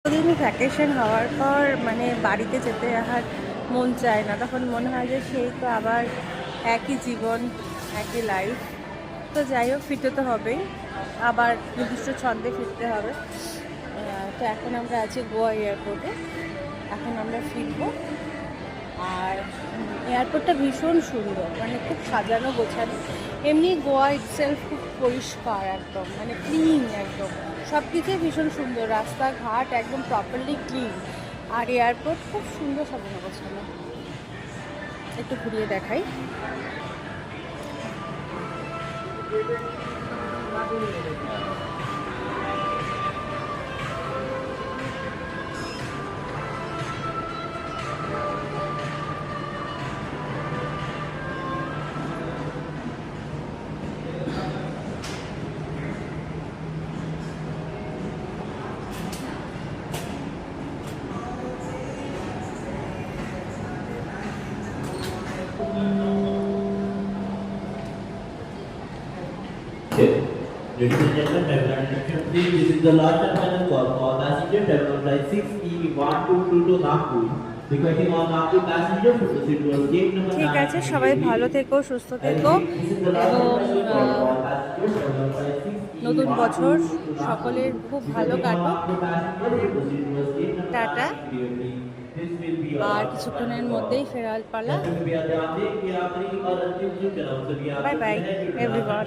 দিন ভ্যাকেশন হওয়ার পর মানে বাড়িতে যেতে আর মন চায় না, তখন মনে হয় যে সেই তো আবার একই জীবন, একই লাইফ। তো যাই হোক, ফিরতে তো হবেই, আবার নির্দিষ্ট ছন্দে ফিরতে হবে। তো এখন আমরা আছি গোয়া এয়ারপোর্টে, এখন আমরা ফিরবো। আর এয়ারপোর্টটা ভীষণ সুন্দর, মানে খুব সাজানো গোছানো। এমনি গোয়া ইটসেলফ খুব পরিষ্কার, একদম মানে ক্লিন, একদম সব কিছুই ভীষণ সুন্দর, রাস্তাঘাট একদম প্রপারলি ক্লিন। আর এয়ারপোর্ট খুব সুন্দর সাজানো গোছানো। একটু ঘুরিয়ে দেখাই। Okay. Ladies and gentlemen, travel attention please. This is the last and final call for passenger travel on flight 6E1222 to Nagpur. Requesting all Nagpur passengers to proceed towards gate number 9. ঠিক আছে, সবাই ভালো থেকো, সুস্থ থেকো, এবং নতুন বছর সকলের খুব ভালো কাটুক। টাটা। আর কিছুক্ষণের মধ্যেই ফেরার পালা। Bye bye everyone.